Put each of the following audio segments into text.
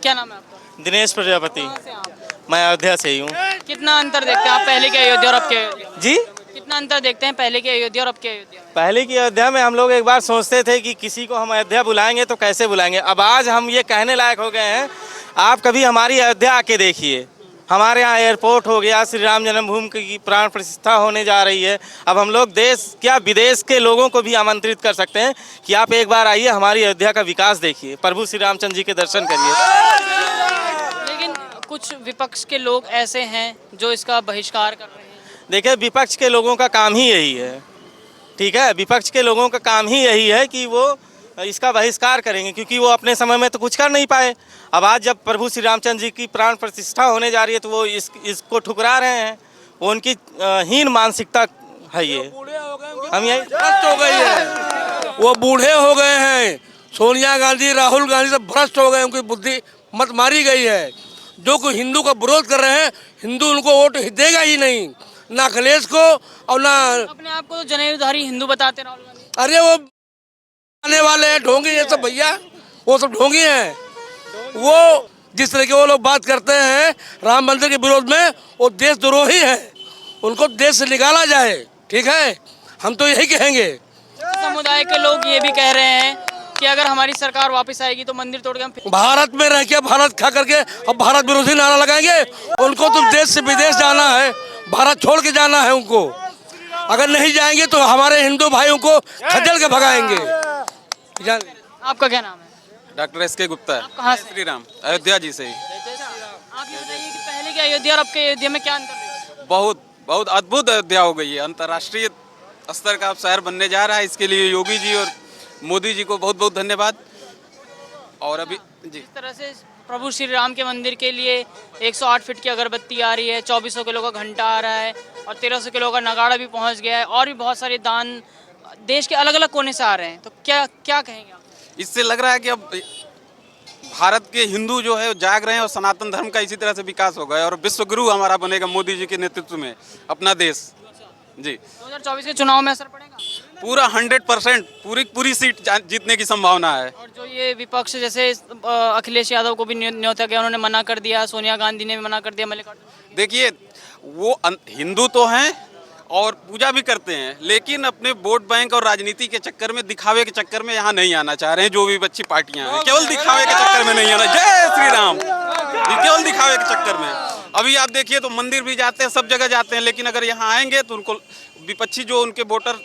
क्या नाम है आपका? दिनेश प्रजापति। कहाँ से आप? मैं अयोध्या से ही हूँ। कितना अंतर देखते हैं आप पहले के अयोध्या और अब के अयोध्या? जी, कितना अंतर देखते हैं पहले के अयोध्या और अब के अयोध्या में? पहले की अयोध्या में हम लोग एक बार सोचते थे कि किसी को हम अयोध्या बुलाएंगे तो कैसे बुलाएंगे। अब आज हम ये कहने लायक हो गए हैं, आप कभी हमारी अयोध्या आके देखिए। हमारे यहाँ एयरपोर्ट हो गया, श्री राम जन्मभूमि की प्राण प्रतिष्ठा होने जा रही है। अब हम लोग देश क्या विदेश के लोगों को भी आमंत्रित कर सकते हैं कि आप एक बार आइए, हमारी अयोध्या का विकास देखिए, प्रभु श्री रामचंद्र जी के दर्शन करिए। लेकिन कुछ विपक्ष के लोग ऐसे हैं जो इसका बहिष्कार कर रहे हैं। देखिए, विपक्ष के लोगों का काम ही यही है, ठीक है। विपक्ष के लोगों का काम ही यही है कि वो इसका बहिष्कार करेंगे, क्योंकि वो अपने समय में तो कुछ कर नहीं पाए। अब आज जब प्रभु श्री रामचंद्र जी की प्राण प्रतिष्ठा होने जा रही है तो वो इसको ठुकरा रहे हैं। वो उनकी हीन मानसिकता है ये। हम यही भ्रष्ट हो गई है, वो बूढ़े हो गए हैं। सोनिया गांधी, राहुल गांधी सब भ्रष्ट हो गए, उनकी बुद्धि मत मारी गई है। जो कोई हिंदू का विरोध कर रहे हैं, हिंदू उनको वोट देगा ही नहीं, ना अखिलेश को और ना। अपने आप को तो जनेऊधारी हिंदू बताते राहुल गांधी। अरे वो आने वाले हैं ढोंगी ये सब भैया, वो सब ढोंगी हैं। वो जिस तरह के वो लोग बात करते हैं राम मंदिर के विरोध में, वो देशद्रोही है, उनको देश से निकाला जाए, ठीक है। हम तो यही कहेंगे। समुदाय के लोग ये भी कह रहे हैं कि अगर हमारी सरकार वापस आएगी तो मंदिर तोड़ के हम भारत में रह के भारत खा करके अब भारत विरोधी नारा लगाएंगे। उनको तो देश से विदेश जाना है, भारत छोड़ के जाना है उनको। अगर नहीं जाएंगे तो हमारे हिंदू भाइयों को खदेड़ के भगाएंगे। आपका क्या नाम है? डॉक्टर एस के गुप्ता है। आप कहाँ से? श्री राम अयोध्या जी से ही। आप ये बताइए कि पहले के अयोध्या और अब के अयोध्या में क्या अंतर है? बहुत बहुत अद्भुत अयोध्या हो गई है, अंतर्राष्ट्रीय स्तर का शहर बनने जा रहा है। इसके लिए योगी जी और मोदी जी को बहुत बहुत धन्यवाद। और अभी जी इस तरह से प्रभु श्री राम के मंदिर के लिए 108 फीट की अगरबत्ती आ रही है, 2400 किलो का घंटा आ रहा है और 1300 किलो का नगाड़ा भी पहुंच गया है, और भी बहुत सारे दान देश के अलग अलग कोने से आ रहे हैं। तो क्या क्या कहेंगे आप? इससे लग रहा है कि अब भारत के हिंदू जो है वो जाग रहे हैं और सनातन धर्म का इसी तरह से विकास होगा और विश्व गुरु हमारा बनेगा मोदी जी के नेतृत्व में अपना देश। जी 2024 के चुनाव में असर पड़ेगा? पूरा 100% पूरी सीट जीतने की संभावना है। और जो ये विपक्ष जैसे अखिलेश यादव को भी न्योता गया, उन्होंने मना कर दिया, सोनिया गांधी ने भी मना कर दिया, मल्लिकार्जुन। देखिए, वो हिंदू तो हैं और पूजा भी करते हैं, लेकिन अपने वोट बैंक और राजनीति के चक्कर में, दिखावे के चक्कर में यहाँ नहीं आना चाह रहे हैं। जो भी अच्छी पार्टियां हैं केवल दिखावे के चक्कर में नहीं आना। जय श्री राम। केवल दिखावे के चक्कर में अभी आप देखिए तो मंदिर भी जाते हैं, सब जगह जाते हैं, लेकिन अगर यहाँ आएंगे तो उनको विपक्षी जो उनके वोटर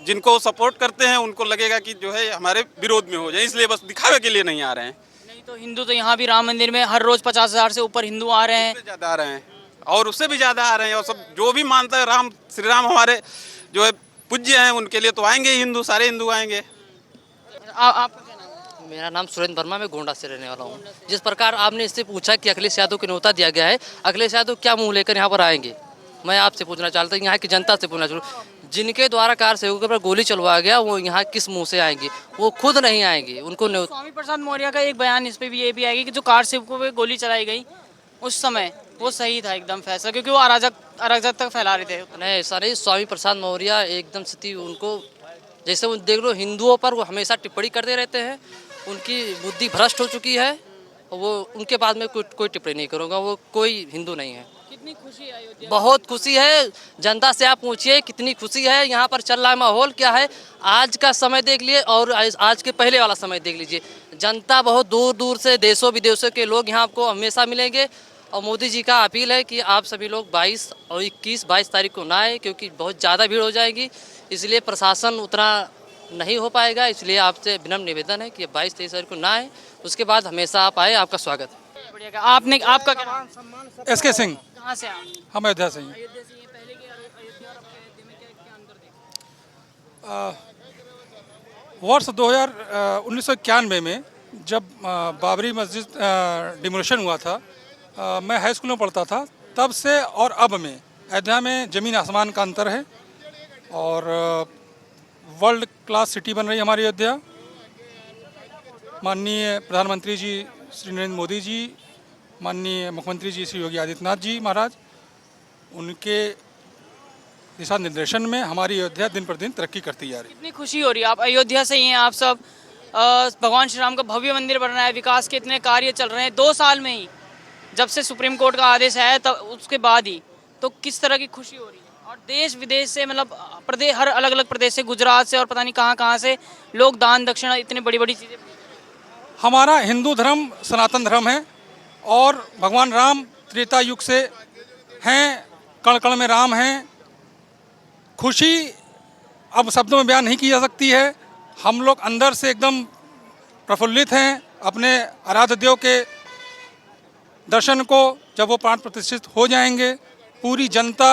जिनको सपोर्ट करते हैं उनको लगेगा कि जो है हमारे विरोध में हो जाए, इसलिए बस दिखावे के लिए नहीं आ रहे हैं। नहीं तो हिंदू तो यहाँ भी राम मंदिर में हर रोज 50,000 से ऊपर हिंदू आ रहे हैं। ज्यादा आ रहे हैं और उससे भी ज्यादा आ रहे हैं, और सब जो भी मानता है राम श्री राम हमारे जो है पूज्य हैं, उनके लिए तो आएंगे ही हिंदू, सारे हिंदू आएंगे। आपका क्या नाम है? मेरा नाम सुरेंद्र वर्मा, मैं गोंडा से रहने वाला हूँ। जिस प्रकार आपने इससे पूछा कि अखिलेश यादव को न्योता दिया गया है, अखिलेश यादव क्या मुंह लेकर यहाँ पर आएंगे, मैं आपसे पूछना चाहता हूँ, यहाँ की जनता से पूछना चाहता हूँ। जिनके द्वारा कार सेवकों पर गोली चलवाया गया वो यहाँ किस मुंह से आएंगे? वो खुद नहीं आएंगे। उनको स्वामी प्रसाद मौर्य का एक बयान इस पे भी ये भी आएगी कि जो कार सेवकों पे गोली चलाई गई उस समय वो सही था एकदम फैसला, क्योंकि वो अराजकता फैला रहे थे। नहीं, ऐसा नहीं। स्वामी प्रसाद मौर्य एकदम स्थिति उनको, जैसे वो देख लो हिंदुओं पर वो हमेशा टिप्पणी करते रहते हैं, उनकी बुद्धि भ्रष्ट हो चुकी है। वो उनके बाद में कोई टिप्पणी नहीं करूँगा। वो कोई हिंदू नहीं है। कितनी खुशी है अयोध्या? बहुत खुशी है। जनता से आप पूछिए कितनी खुशी है। यहाँ पर चल रहा है माहौल क्या है, आज का समय देख लिए और आज के पहले वाला समय देख लीजिए। जनता बहुत दूर दूर से, देशों विदेशों के लोग यहाँ आपको हमेशा मिलेंगे। और मोदी जी का अपील है कि आप सभी लोग 22 और 22 तारीख को ना आए, क्योंकि बहुत ज़्यादा भीड़ हो जाएगी, इसलिए प्रशासन उतना नहीं हो पाएगा। इसलिए आपसे विनम्र निवेदन है कि 22-23 तारीख को ना आए, उसके बाद हमेशा आप आए। आपका स्वागत है। बढ़िया। आपका क्या नाम है? एस के सिंह। कहाँ से आप? हम अयोध्या से ही। अयोध्या से। ये पहले के अयोध्या और अब के अयोध्या में क्या अंतर देखते हैं? वर्ष 1991 में जब बाबरी मस्जिद डिमोलिशन हुआ था, मैं हाई स्कूल में पढ़ता था। तब से और अब में अयोध्या में ज़मीन आसमान का अंतर है और वर्ल्ड क्लास सिटी बन रही है हमारी अयोध्या। माननीय प्रधानमंत्री जी श्री नरेंद्र मोदी जी, माननीय मुख्यमंत्री जी श्री योगी आदित्यनाथ जी महाराज, उनके दिशा निर्देशन में हमारी अयोध्या दिन पर दिन तरक्की करती जा रही है। कितनी खुशी हो रही है? आप अयोध्या से ही हैं, आप सब भगवान श्री राम का भव्य मंदिर बन रहा है, विकास के इतने कार्य चल रहे हैं 2 साल में ही, जब से सुप्रीम कोर्ट का आदेश आया तब उसके बाद ही, तो किस तरह की खुशी हो रही है? और देश विदेश से, मतलब प्रदेश, हर अलग अलग प्रदेश से, गुजरात से और पता नहीं कहाँ कहाँ से लोग दान दक्षिणा, इतनी बड़ी बड़ी चीज़ें। हमारा हिंदू धर्म सनातन धर्म है और भगवान राम त्रेता युग से हैं, कण कण में राम हैं। खुशी अब शब्दों में बयान नहीं की जा सकती है। हम लोग अंदर से एकदम प्रफुल्लित हैं अपने आराध्य देव के दर्शन को, जब वो प्राण प्रतिष्ठित हो जाएंगे। पूरी जनता,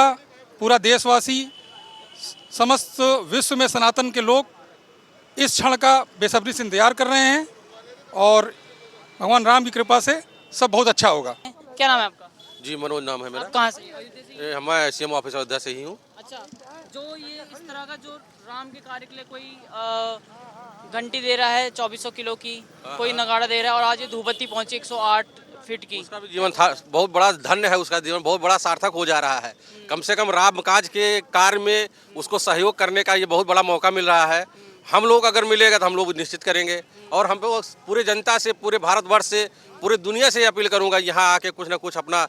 पूरा देशवासी, समस्त विश्व में सनातन के लोग इस क्षण का बेसब्री से इंतजार कर रहे हैं और भगवान राम की कृपा से सब बहुत अच्छा होगा। क्या नाम है आपका? जी मनोज नाम है मेरा। आप कहाँ से? अयोध्या से ही? मैं सीएम ऑफिस अयोध्या से ही हूँ। अच्छा, जो ये इस तरह का जो राम के कार्य के लिए कोई घंटी दे रहा है 2400 किलो की, कोई नगाड़ा दे रहा है, और आज ये धूपबत्ती पहुंची 108 फीट की, उसका भी जीवन था बहुत बड़ा धन्य है, उसका जीवन बहुत बड़ा सार्थक हो जा रहा है। कम से कम राम काज के कार्य में उसको सहयोग करने का ये बहुत बड़ा मौका मिल रहा है। हम लोग अगर मिलेगा तो हम लोग निश्चित करेंगे, और हम लोग पूरे जनता से, पूरे भारतवर्ष से, पूरे दुनिया से अपील करूंगा यहाँ आके कुछ ना कुछ अपना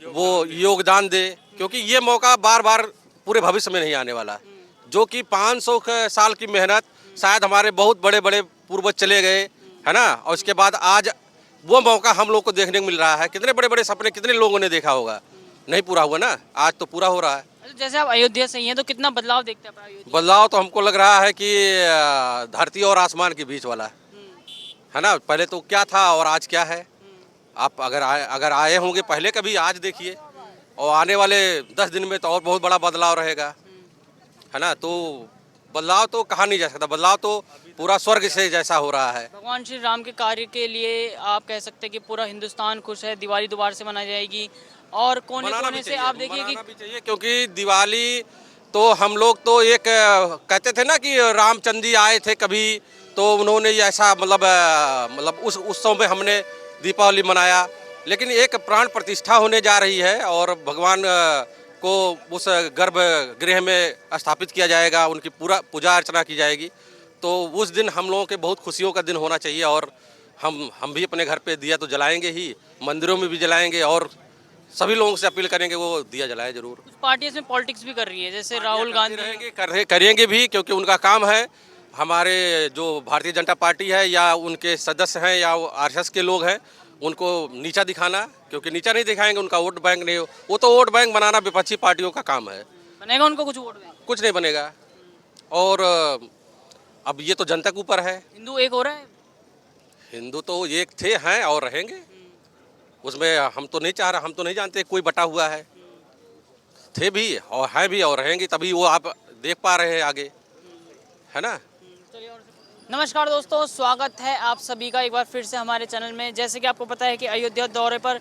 वो योगदान दे, क्योंकि ये मौका बार बार पूरे भविष्य में नहीं आने वाला। जो कि 500 साल की मेहनत, शायद हमारे बहुत बड़े बड़े पूर्वज चले गए, है ना, और उसके बाद आज वो मौका हम लोग को देखने को मिल रहा है। कितने बड़े बड़े सपने कितने लोगों ने देखा होगा, नहीं पूरा हुआ ना, आज तो पूरा हो रहा है। जैसे आप अयोध्या से ही हैं, तो कितना बदलाव देखते हैं अयोध्या? बदलाव तो हमको लग रहा है कि धरती और आसमान के बीच वाला है ना। पहले तो क्या था और आज क्या है। आप अगर आए होंगे पहले कभी, आज देखिए, और आने वाले 10 दिन में तो और बहुत बड़ा बदलाव रहेगा, है ना। तो बदलाव तो कहा नहीं जा सकता, बदलाव तो पूरा स्वर्ग से जैसा हो रहा है। भगवान श्री राम के कार्य के लिए आप कह सकते हैं कि पूरा हिंदुस्तान खुश है। दिवाली दोबारा से मनाई जाएगी और कोने कोने से आप देखिए कि भी चाहिए, क्योंकि दिवाली तो हम लोग तो एक कहते थे ना कि रामचंद्र जी आए थे कभी, तो उन्होंने ऐसा मतलब उस उत्सव में हमने दीपावली मनाया। लेकिन एक प्राण प्रतिष्ठा होने जा रही है और भगवान को उस गर्भगृह में स्थापित किया जाएगा, उनकी पूरा पूजा अर्चना की जाएगी। तो उस दिन हम लोगों के बहुत खुशियों का दिन होना चाहिए, और हम भी अपने घर पे दिया तो जलाएंगे ही, मंदिरों में भी जलाएंगे, और सभी लोगों से अपील करेंगे वो दिया जलाए जरूर। कुछ पार्टियां इसमें पॉलिटिक्स भी कर रही है, जैसे राहुल गांधी करेंगे भी, क्योंकि उनका काम है। हमारे जो भारतीय जनता पार्टी है या उनके सदस्य हैं या आरएसएस के लोग हैं, उनको नीचा दिखाना, क्योंकि नीचा नहीं दिखाएंगे उनका वोट बैंक नहीं हो, वो तो वोट बैंक बनाना विपक्षी पार्टियों का काम है। बनेगा उनको कुछ वोट बैंक? कुछ नहीं बनेगा। और अब ये तो जनता के ऊपर है। हिंदू एक हो रहा है? हिंदू तो एक थे, हैं और रहेंगे, उसमें हम तो नहीं चाह रहे, हम तो नहीं जानते कोई बटा हुआ है। थे भी और हैं भी और रहेंगे, तभी वो आप देख पा रहे हैं आगे, है ना। नमस्कार दोस्तों, स्वागत है आप सभी का एक बार फिर से हमारे चैनल में। जैसे कि आपको पता है कि अयोध्या दौरे पर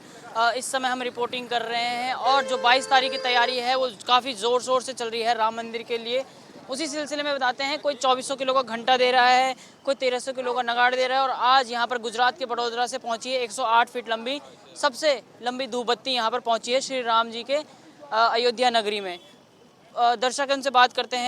इस समय हम रिपोर्टिंग कर रहे हैं, और जो 22 तारीख की तैयारी है वो काफ़ी ज़ोर शोर से चल रही है राम मंदिर के लिए। उसी सिलसिले में बताते हैं, कोई 2400 किलो का घंटा दे रहा है, कोई 1300 किलो का नगाड़ दे रहा है, और आज यहाँ पर गुजरात के बड़ोदरा से पहुँची है 108 फीट लंबी, सबसे लंबी धूपबत्ती यहाँ पर पहुँची है श्री राम जी के अयोध्या नगरी में। दर्शक उनसे बात करते हैं।